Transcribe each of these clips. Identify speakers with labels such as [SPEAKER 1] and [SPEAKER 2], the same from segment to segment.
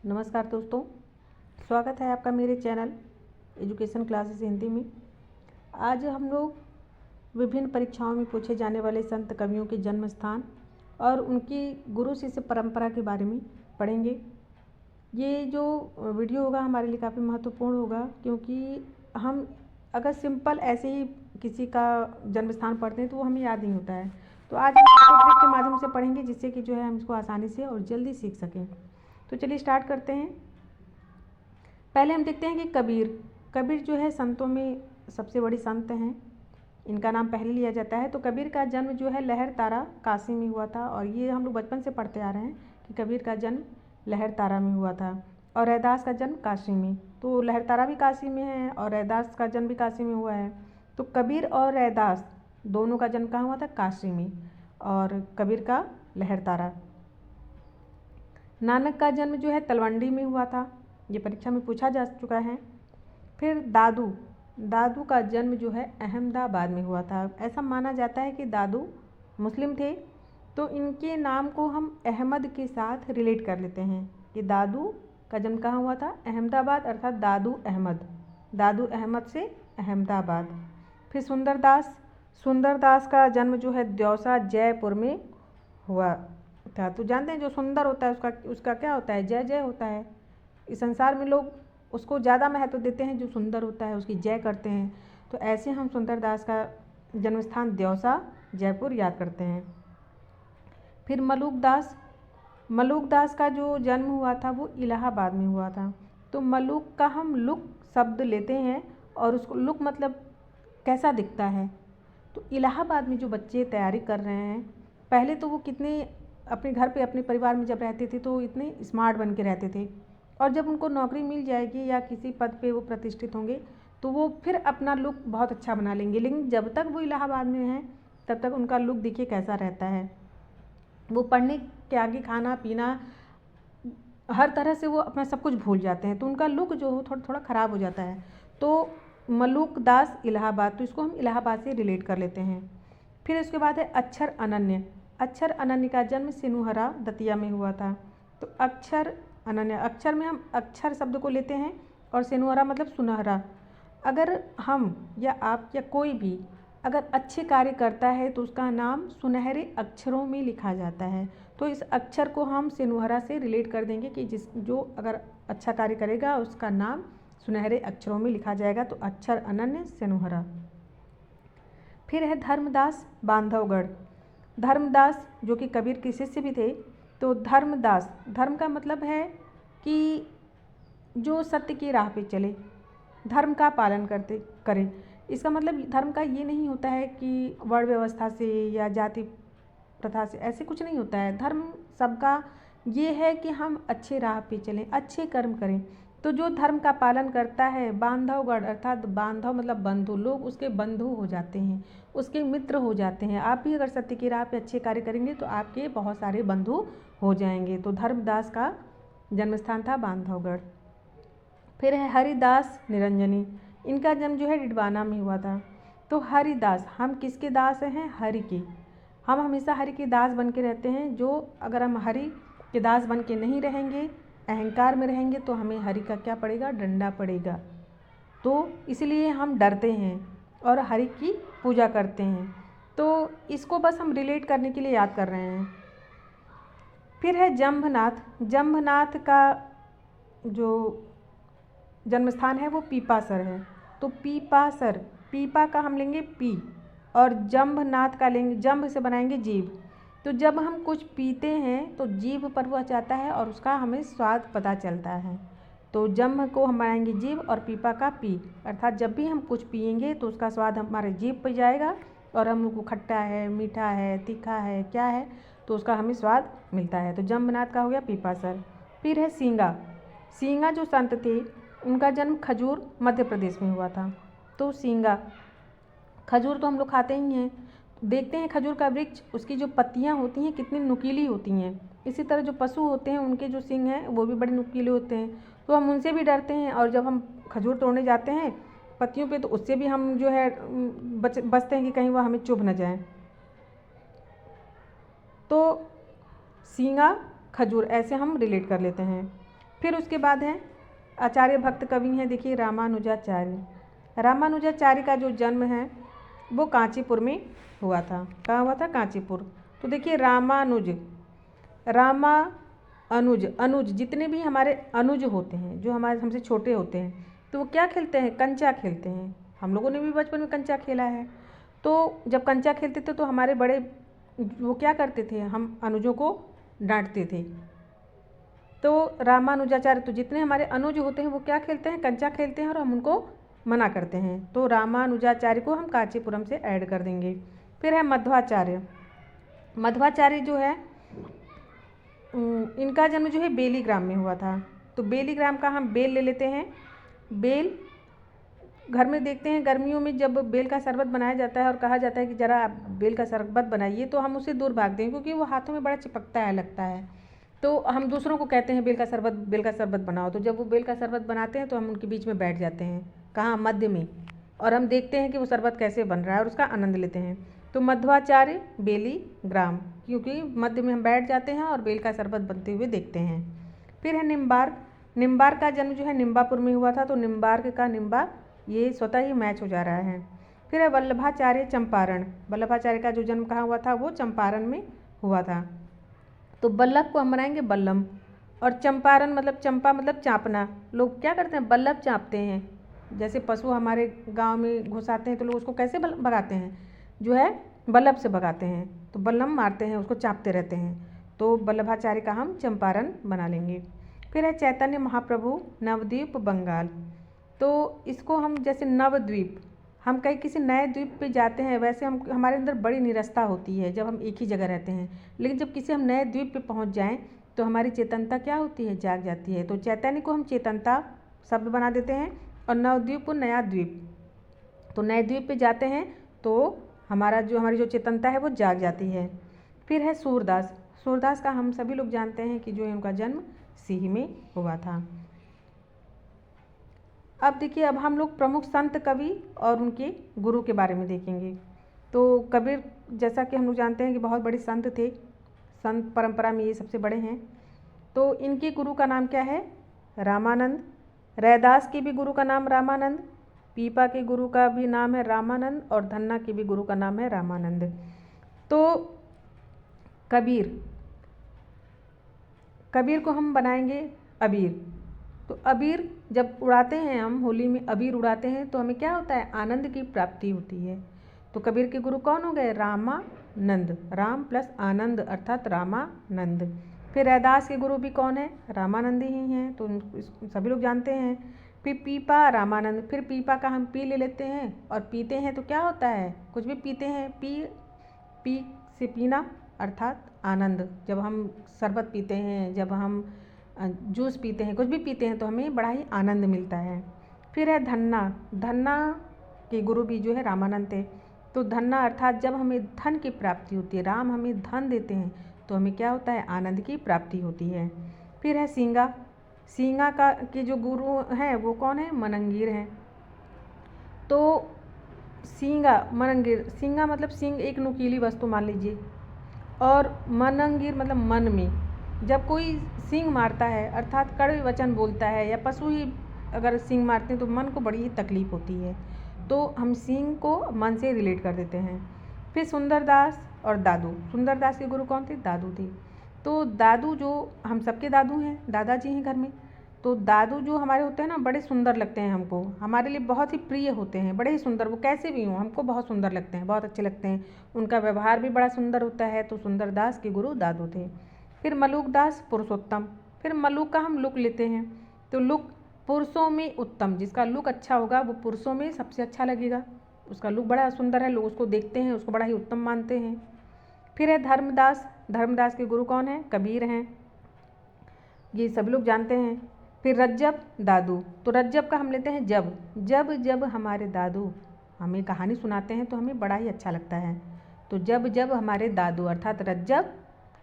[SPEAKER 1] नमस्कार दोस्तों, स्वागत है आपका मेरे चैनल एजुकेशन क्लासेस हिंदी में। आज हम लोग विभिन्न परीक्षाओं में पूछे जाने वाले संत कवियों के जन्म स्थान और उनकी गुरु शिष्य परंपरा के बारे में पढ़ेंगे। ये जो वीडियो होगा हमारे लिए काफ़ी महत्वपूर्ण होगा, क्योंकि हम अगर सिंपल ऐसे ही किसी का जन्म स्थान पढ़ते हैं तो वो हमें याद नहीं होता है। तो आज हम इसको ट्रिक के माध्यम से पढ़ेंगे, जिससे कि जो है हम इसको आसानी से और जल्दी सीख सकें। तो चलिए स्टार्ट करते हैं। पहले हम देखते हैं कि कबीर जो है संतों में सबसे बड़ी संत हैं। इनका नाम पहले लिया जाता है। तो कबीर का जन्म जो है लहर तारा काशी में हुआ था, और ये हम लोग बचपन से पढ़ते आ रहे हैं कि कबीर का जन्म लहर तारा में हुआ था और रैदास का जन्म काशी में। तो लहर तारा भी काशी में है और रैदास का जन्म भी काशी में हुआ है। तो कबीर और रैदास दोनों का जन्म कहाँ हुआ था? काशी में, और कबीर का लहर तारा। नानक का जन्म जो है तलवंडी में हुआ था, ये परीक्षा में पूछा जा चुका है। फिर दादू का जन्म जो है अहमदाबाद में हुआ था। ऐसा माना जाता है कि दादू मुस्लिम थे, तो इनके नाम को हम अहमद के साथ रिलेट कर लेते हैं कि दादू का जन्म कहाँ हुआ था? अहमदाबाद, अर्थात दादू अहमद से अहमदाबाद। फिर सुंदरदास का जन्म जो है दौसा जयपुर में हुआ था। तो जानते हैं जो सुंदर होता है उसका क्या होता है? जय होता है। इस संसार में लोग उसको ज़्यादा महत्व देते हैं, जो सुंदर होता है उसकी जय करते हैं। तो ऐसे हम सुंदरदास का जन्म स्थान दौसा जयपुर याद करते हैं। फिर मलूक दास का जो जन्म हुआ था वो इलाहाबाद में हुआ था। तो मलूक का हम लुक शब्द लेते हैं, और उसको लुक मतलब कैसा दिखता है। तो इलाहाबाद में जो बच्चे तैयारी कर रहे हैं, पहले तो वो कितने अपने घर पे अपने परिवार में जब रहते थे तो इतने स्मार्ट बन के रहते थे, और जब उनको नौकरी मिल जाएगी या किसी पद पे वो प्रतिष्ठित होंगे तो वो फिर अपना लुक बहुत अच्छा बना लेंगे। लेकिन जब तक वो इलाहाबाद में हैं तब तक उनका लुक देखिए कैसा रहता है। वो पढ़ने के आगे खाना पीना हर तरह से वो अपना सब कुछ भूल जाते हैं, तो उनका लुक जो हो थोड़ा ख़राब हो जाता है। तो मलूक दास इलाहाबाद, तो इसको हम इलाहाबाद से रिलेट कर लेते हैं। फिर उसके बाद है अक्षर अनन्य का जन्म सिनुहरा दतिया में हुआ था। तो अक्षर में हम अक्षर शब्द को लेते हैं, और सिनुहरा मतलब सुनहरा। अगर हम या आप या कोई भी अगर अच्छे कार्य करता है तो उसका नाम सुनहरे अक्षरों में लिखा जाता है। तो इस अक्षर को हम सिनुहरा से रिलेट कर देंगे कि जो अगर अच्छा कार्य करेगा उसका नाम सुनहरे अक्षरों में लिखा जाएगा। तो अक्षर अनन्य सिनुहरा। फिर है धर्मदास जो कि कबीर के शिष्य भी थे। तो धर्म का मतलब है कि जो सत्य की राह पे चले, धर्म का पालन करे। इसका मतलब धर्म का ये नहीं होता है कि वर्ण व्यवस्था से या जाति प्रथा से, ऐसे कुछ नहीं होता है। धर्म सबका ये है कि हम अच्छे राह पे चलें, अच्छे कर्म करें। तो जो धर्म का पालन करता है, बांधवगढ़ अर्थात बांधव मतलब बंधु, लोग उसके बंधु हो जाते हैं, उसके मित्र हो जाते हैं। आप भी अगर सत्य की राह पे अच्छे कार्य करेंगे तो आपके बहुत सारे बंधु हो जाएंगे। तो धर्मदास का जन्म स्थान था बांधवगढ़। फिर है हरिदास निरंजनी, इनका जन्म जो है डिडवाना में हुआ था। तो हरिदास, हम किसके दास हैं? हरि के। हम हमेशा हरि के दास बन के रहते हैं। जो अगर हम हरि के दास बन के नहीं रहेंगे, अहंकार में रहेंगे, तो हमें हरि का क्या पड़ेगा? डंडा पड़ेगा। तो इसलिए हम डरते हैं और हरि की पूजा करते हैं। तो इसको बस हम रिलेट करने के लिए याद कर रहे हैं। फिर है जम्भनाथ का जो जन्म स्थान है वो पीपासर है। तो पीपा का हम लेंगे पी, और जम्भनाथ का लेंगे, जम्भ से बनाएंगे जीभ। तो जब हम कुछ पीते हैं तो जीभ पर वह जाता है और उसका हमें स्वाद पता चलता है। तो जम्भ को हम बनाएंगे जीभ, और पीपा का पी, अर्थात जब भी हम कुछ पिएंगे तो उसका स्वाद हमारे जीभ पर जाएगा, और हम लोग को खट्टा है, मीठा है, तीखा है, क्या है, तो उसका हमें स्वाद मिलता है। तो जम्भनाथ का हो गया पीपासर। फिर है सींगा जो संत थे, उनका जन्म खजूर मध्य प्रदेश में हुआ था। तो सींगा, खजूर तो हम लोग खाते ही हैं। देखते हैं खजूर का वृक्ष, उसकी जो पत्तियां होती हैं कितनी नुकीली होती हैं। इसी तरह जो पशु होते हैं उनके जो सींग हैं वो भी बड़े नुकीले होते हैं। तो हम उनसे भी डरते हैं, और जब हम खजूर तोड़ने जाते हैं पत्तियों पे, तो उससे भी हम जो है बचते हैं कि कहीं वह हमें चुभ न जाए। तो सींगा खजूर ऐसे हम रिलेट कर लेते हैं। फिर उसके बाद है आचार्य भक्त कवि हैं, देखिए रामानुजाचार्य। रामानुजाचार्य का जो जन्म है वो कांचीपुर में हुआ था। कहाँ हुआ था? कांचीपुर। तो देखिए अनुज जितने भी हमारे अनुज होते हैं, जो हमारे हमसे छोटे होते हैं, तो वो क्या खेलते हैं? कंचा खेलते हैं। हम लोगों ने भी बचपन में कंचा खेला है। तो जब कंचा खेलते थे तो हमारे बड़े वो क्या करते थे? हम अनुजों को डांटते थे। तो रामानुजाचार्य, तो जितने हमारे अनुज होते हैं वो क्या खेलते हैं? कंचा खेलते हैं और हम उनको मना करते हैं। तो रामानुजाचार्य को हम कांचीपुरम से ऐड कर देंगे। फिर है मध्वाचार्य। मध्वाचार्य जो है इनका जन्म जो है बेलीग्राम में हुआ था। तो बेलीग्राम का हम बेल ले लेते हैं। बेल घर में देखते हैं गर्मियों में जब बेल का शरबत बनाया जाता है और कहा जाता है कि ज़रा आप बेल का शरबत बनाइए, तो हम उससे दूर भागते हैं क्योंकि वो हाथों में बड़ा चिपकता है, लगता है। तो हम दूसरों को कहते हैं बेल का शरबत बनाओ। तो जब वो बेल का शरबत बनाते हैं तो हम उनके बीच में बैठ जाते हैं, कहाँ? मध्य में, और हम देखते हैं कि वो शरबत कैसे बन रहा है और उसका आनंद लेते हैं। तो मध्वाचार्य बेलीग्राम, क्योंकि मध्य में हम बैठ जाते हैं और बेल का शरबत बनते हुए देखते हैं। फिर है निम्बार्क। निम्बार्क का जन्म जो है निम्बापुर में हुआ था। तो निम्बार्क का निम्बा ये स्वतः ही मैच हो जा रहा है। फिर है वल्लभाचार्य चंपारण। वल्लभाचार्य का जो जन्म कहाँ हुआ था? वो चंपारण में हुआ था। तो बल्लभ को हम बनाएंगे बल्लम, और चंपारण मतलब चंपा मतलब चाँपना। लोग क्या करते हैं? बल्लभ चाँपते हैं। जैसे पशु हमारे गांव में घुसाते हैं तो लोग उसको कैसे भगाते हैं? जो है बल्लभ से भगाते हैं। तो बल्लम मारते हैं, उसको चाँपते रहते हैं। तो वल्लभाचार्य का हम चंपारण बना लेंगे। फिर है चैतन्य महाप्रभु नवद्वीप बंगाल। तो इसको हम जैसे नवद्वीप, हम कहीं किसी नए द्वीप पे जाते हैं, वैसे हम हमारे अंदर बड़ी निरस्ता होती है जब हम एक ही जगह रहते हैं। लेकिन जब किसी हम नए द्वीप पे पहुंच जाएं तो हमारी चेतनता क्या होती है? जाग जाती है। तो चैतन्य को हम चेतनता शब्द बना देते हैं और नवद्वीप को नया द्वीप। तो नए द्वीप पे जाते हैं तो हमारी जो चेतनता है वो जाग जाती है। फिर है सूरदास। सूरदास का हम सभी लोग जानते हैं कि जो है उनका जन्म सीही में हुआ था। अब देखिए, अब हम लोग प्रमुख संत कवि और उनके गुरु के बारे में देखेंगे। तो कबीर, जैसा कि हम लोग जानते हैं कि बहुत बड़े संत थे, संत परंपरा में ये सबसे बड़े हैं। तो इनके गुरु का नाम क्या है? रामानंद। रैदास के भी गुरु का नाम रामानंद, पीपा के गुरु का भी नाम है रामानंद, और धन्ना के भी गुरु का नाम है रामानंद। तो कबीर को हम बनाएंगे अबीर। तो अबीर जब उड़ाते हैं, हम होली में अबीर उड़ाते हैं तो हमें क्या होता है? आनंद की प्राप्ति होती है। तो कबीर के गुरु कौन हो गए? रामानंद। राम प्लस आनंद अर्थात रामानंद। फिर रैदास के गुरु भी कौन है? रामानंद ही हैं, तो सभी लोग जानते हैं। फिर पीपा रामानंद। फिर पीपा का हम पी ले लेते हैं, और पीते हैं तो क्या होता है? कुछ भी पीते हैं, पी से पीना अर्थात आनंद। जब हम शरबत पीते हैं, जब हम जूस पीते हैं, कुछ भी पीते हैं तो हमें बड़ा ही आनंद मिलता है। फिर है धन्ना। धन्ना के गुरु भी जो है रामानंद थे। तो धन्ना अर्थात जब हमें धन की प्राप्ति होती है, राम हमें धन देते हैं तो हमें क्या होता है? आनंद की प्राप्ति होती है। फिर है सींगा। सींगा के जो गुरु हैं वो कौन है? मनंगीर हैं। तो सींगा मतलब सींग एक नुकीली वस्तु मान लीजिए, और मनंगीर मतलब मन में। जब कोई सींग मारता है अर्थात कड़वे वचन बोलता है, या पशु ही अगर सींग मारते हैं तो मन को बड़ी ही तकलीफ होती है। तो हम सींग को मन से रिलेट कर देते हैं। फिर सुंदरदास और दादू। सुंदरदास के गुरु कौन थे? दादू थे। तो दादू जो हम सबके दादू हैं, दादाजी हैं घर में। तो दादू जो हमारे होते हैं ना, बड़े सुंदर लगते हैं हमको, हमारे लिए बहुत ही प्रिय होते हैं, बड़े ही सुंदर। वो कैसे भी हों हमको बहुत सुंदर लगते हैं, बहुत अच्छे लगते हैं। उनका व्यवहार भी बड़ा सुंदर होता है। तो सुंदरदास के गुरु दादू थे। फिर मलूकदास पुरुषोत्तम। फिर मलूक का हम लुक लेते हैं। तो लुक पुरुषों में उत्तम, जिसका लुक अच्छा होगा वो पुरुषों में सबसे अच्छा लगेगा, उसका लुक बड़ा सुंदर है, लोग उसको देखते हैं, उसको बड़ा ही उत्तम मानते हैं। फिर है धर्मदास। धर्मदास के गुरु कौन है? कबीर हैं, ये सभी लोग जानते हैं। फिर रज्जब दादू। तो रज्जब का हम लेते हैं जब हमारे दादू हमें कहानी सुनाते हैं तो हमें बड़ा ही अच्छा लगता है। तो जब हमारे दादू अर्थात रज्जब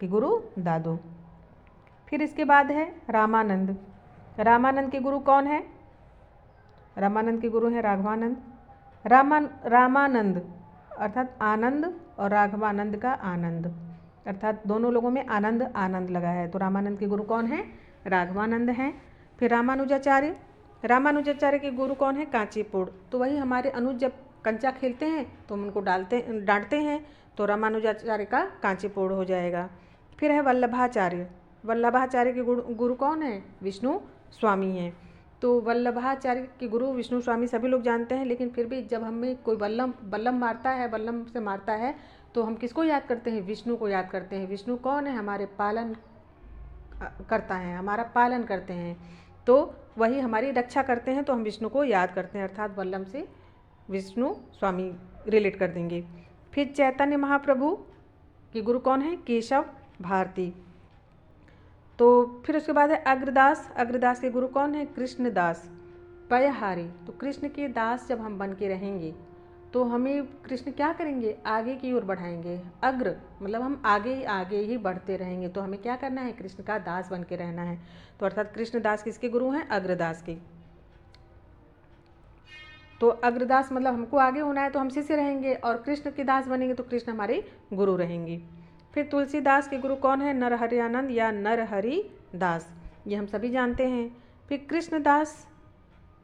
[SPEAKER 1] के गुरु दादू। फिर इसके बाद है रामानंद। रामानंद के गुरु कौन है? रामानंद के गुरु हैं राघवानंद। रामानंद अर्थात आनंद, और राघवानंद का आनंद अर्थात दोनों लोगों में आनंद आनंद लगा है। तो रामानंद के गुरु कौन है? राघवानंद हैं। फिर रामानुजाचार्य, रामानुजाचार्य के गुरु कौन है? कांचीपुर। तो वही हमारे अनुज जब कंचा खेलते हैं तो हम उनको डांटते हैं, तो रामानुजाचार्य का कांचीपुर हो जाएगा। फिर है वल्लभाचार्य, वल्लभाचार्य के गुरु कौन है? विष्णु स्वामी हैं। तो वल्लभाचार्य के गुरु विष्णु स्वामी सभी लोग जानते हैं, लेकिन फिर भी जब हमें कोई बल्लम मारता है, बल्लम से मारता है, तो हम किसको याद करते हैं? विष्णु को याद करते हैं। विष्णु कौन है? हमारे पालन करता है, हमारा पालन करते हैं, तो वही हमारी रक्षा करते हैं, तो हम विष्णु को याद करते हैं, अर्थात बल्लम से विष्णु स्वामी रिलेट कर देंगे। फिर चैतन्य महाप्रभु के गुरु कौन है? केशव भारती। तो फिर उसके बाद है अग्रदास, अग्रदास के गुरु कौन है? कृष्णदास पयहारी। तो कृष्ण के दास जब हम बन के रहेंगे तो हमें कृष्ण क्या करेंगे? आगे की ओर बढ़ाएंगे। अग्र मतलब हम आगे आगे ही बढ़ते रहेंगे, तो हमें क्या करना है? कृष्ण का दास बन के रहना है। तो अर्थात कृष्णदास किसके गुरु हैं? अग्रदास के। तो अग्रदास मतलब हमको आगे होना है तो हम शिष्य रहेंगे, और कृष्ण के दास बनेंगे तो कृष्ण हमारे गुरु रहेंगे। फिर तुलसीदास के गुरु कौन है? नरहरियानंद या नरहरि दास, ये हम सभी जानते हैं। फिर कृष्णदास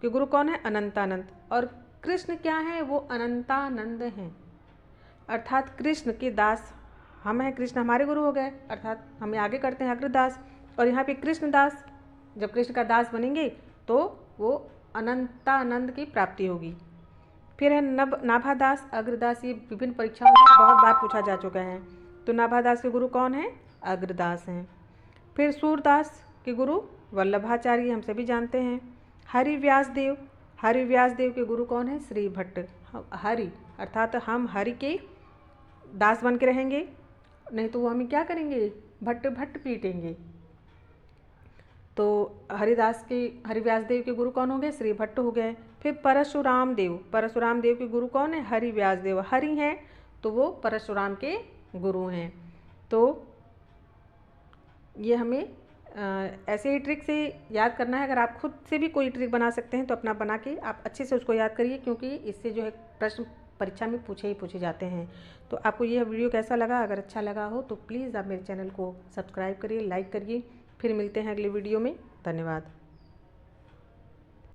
[SPEAKER 1] के गुरु कौन है? अनंतानंद। और कृष्ण क्या है? वो अनंतानंद हैं, अर्थात कृष्ण के दास हम हैं, कृष्ण हमारे गुरु हो गए, अर्थात हमें आगे करते हैं अग्रदास। और यहाँ पे कृष्णदास जब कृष्ण का दास बनेंगे तो वो अनंतानंद की प्राप्ति होगी। फिर है नाभादास, अग्रदास, ये विभिन्न परीक्षाओं में बहुत बार पूछा जा चुका है। तो नाभादास के गुरु कौन है? अग्रदास हैं। फिर सूरदास के गुरु वल्लभाचार्य, हम सभी जानते हैं। हरिव्यासदेव, हरिव्यासदेव के गुरु कौन है? श्री भट्ट। हरि अर्थात हम हरि के दास बन के रहेंगे, नहीं तो वो हमें क्या करेंगे? भट्ट भट्ट पीटेंगे। तो हरिव्यास देव के गुरु कौन हो गए? श्री भट्ट हो गए। फिर परशुराम देव, परशुराम देव के गुरु कौन है? हरिव्यास देव। हरि हैं तो वो परशुराम के गुरु हैं। तो ये हमें ऐसे ही ट्रिक से याद करना है। अगर आप खुद से भी कोई ट्रिक बना सकते हैं तो अपना बना के आप अच्छे से उसको याद करिए, क्योंकि इससे जो है प्रश्न परीक्षा में पूछे जाते हैं। तो आपको यह वीडियो कैसा लगा? अगर अच्छा लगा हो तो प्लीज़ आप मेरे चैनल को सब्सक्राइब करिए, लाइक करिए। फिर मिलते हैं अगले वीडियो में। धन्यवाद।